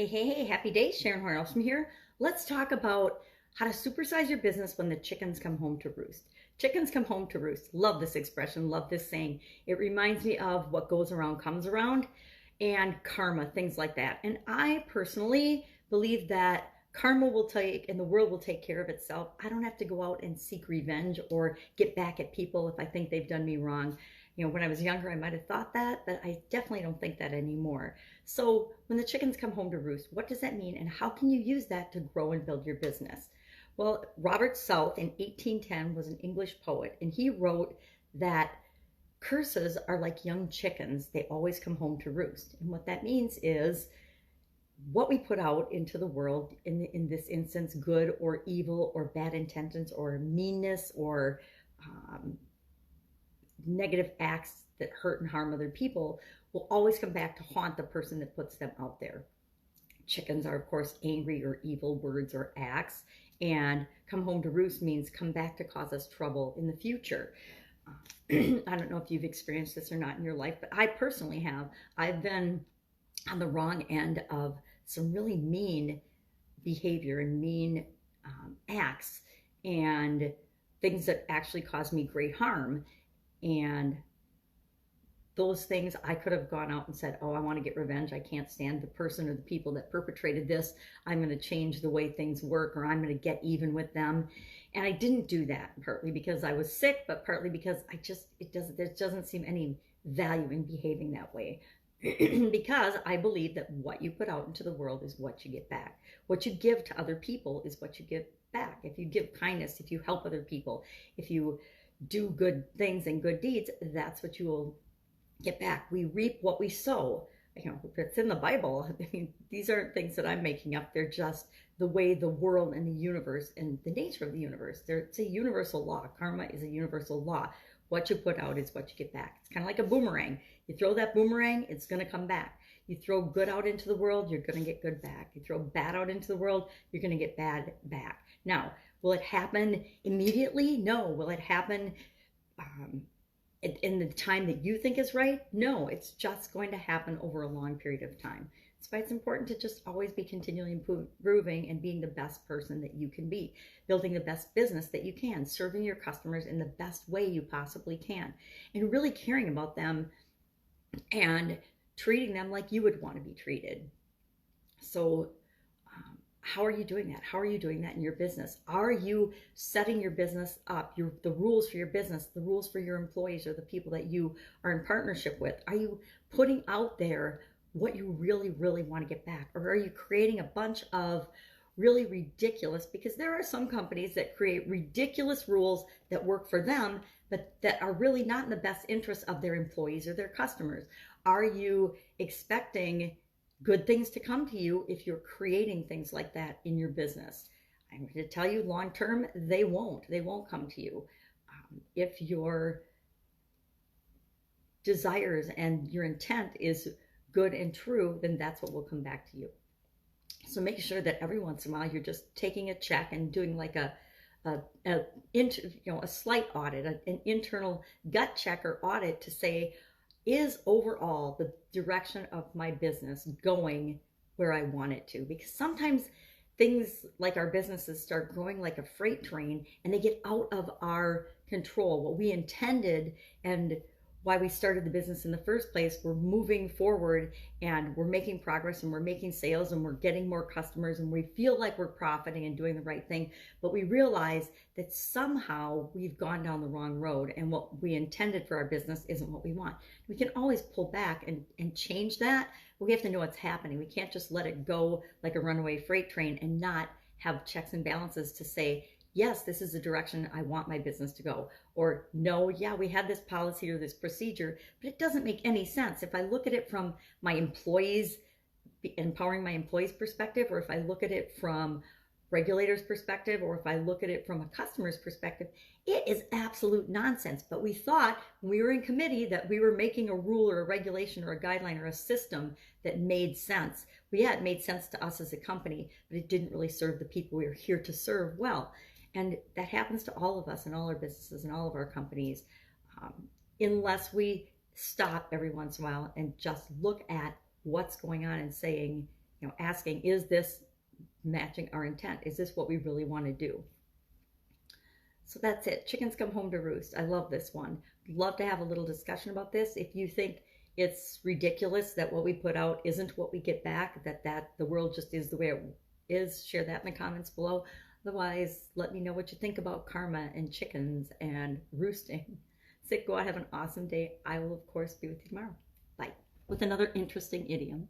Hey, happy days, Sharon Horne-Ellstrom here. Let's talk about how to supersize your business when the chickens come home to roost. Chickens come home to roost. Love this expression, love this saying. It reminds me of what goes around comes around and karma, things like that. And I personally believe that karma will take and the world will take care of itself. I don't have to go out and seek revenge or get back at people if I think they've done me wrong. When I was younger, I might have thought that, but I definitely don't think that anymore. So when the chickens come home to roost, what does that mean? And how can you use that to grow and build your business? Well, Robert South in 1810 was an English poet, and he wrote that curses are like young chickens. They always come home to roost. And what that means is what we put out into the world, in this instance, good or evil or bad intentions or meanness or negative acts that hurt and harm other people, will always come back to haunt the person that puts them out there. Chickens are, of course, angry or evil words or acts, and come home to roost means come back to cause us trouble in the future. I don't know if you've experienced this or not in your life, but I personally have. I've been on the wrong end of some really mean behavior and mean acts and things that actually caused me great harm. And those things, I could have gone out and said, oh, I want to get revenge. I can't stand the person or the people that perpetrated this. I'm going to change the way things work, or I'm going to get even with them. And I didn't do that, partly because I was sick, but partly because there doesn't seem any value in behaving that way. Because I believe that what you put out into the world is what you get back. What you give to other people is what you get back. If you give kindness, if you help other people, if you do good things and good deeds, that's what you will get back. We reap what we sow. It's in the Bible. I mean, these aren't things that I'm making up. They're just the way the world and the universe and the nature of the universe. It's a universal law. Karma is a universal law. What you put out is what you get back. It's kind of like a boomerang. You throw that boomerang, it's going to come back. You throw good out into the world, you're going to get good back. You throw bad out into the world, you're going to get bad back. Now, will it happen immediately? No. Will it happen in the time that you think is right? No, it's just going to happen over a long period of time. That's why it's important to just always be continually improving and being the best person that you can be, building the best business that you can, serving your customers in the best way you possibly can, and really caring about them and treating them like you would want to be treated. So how are you doing that? How are you doing that in your business? Are you setting your business up, the rules for your business, the rules for your employees or the people that you are in partnership with? Are you putting out there what you really, really want to get back? Or are you creating a bunch of really ridiculous, because there are some companies that create ridiculous rules that work for them, but that are really not in the best interest of their employees or their customers? Are you expecting good things to come to you if you're creating things like that in your business? I'm going to tell you, long term, they won't come to you. If your desires and your intent is good and true, then that's what will come back to you. So make sure that every once in a while you're just taking a check and doing like a slight audit, an internal gut check or audit to say, is overall the direction of my business going where I want it to? Because sometimes things like our businesses start growing like a freight train and they get out of our control. What we intended and why we started the business in the first place, we're moving forward and we're making progress and we're making sales and we're getting more customers and we feel like we're profiting and doing the right thing, but we realize that somehow we've gone down the wrong road and what we intended for our business isn't what we want. We can always pull back and change that, but we have to know what's happening. We can't just let it go like a runaway freight train and not have checks and balances to say, yes, this is the direction I want my business to go. Or no, yeah, we had this policy or this procedure, but it doesn't make any sense. If I look at it from my employees, empowering my employees' perspective, or if I look at it from regulators' perspective, or if I look at it from a customer's perspective, it is absolute nonsense. But we thought when we were in committee that we were making a rule or a regulation or a guideline or a system that made sense. Well, yeah, it made sense to us as a company, but it didn't really serve the people we were here to serve well. And that happens to all of us in all our businesses and all of our companies, unless we stop every once in a while and just look at what's going on and saying, asking, is this matching our intent? Is this what we really want to do? So that's it. Chickens come home to roost. I love this one. Love to have a little discussion about this. If you think it's ridiculous that what we put out isn't what we get back, that the world just is the way it is, share that in the comments below. Otherwise, let me know what you think about karma and chickens and roosting. So go out, have an awesome day. I will, of course, be with you tomorrow. Bye. With another interesting idiom.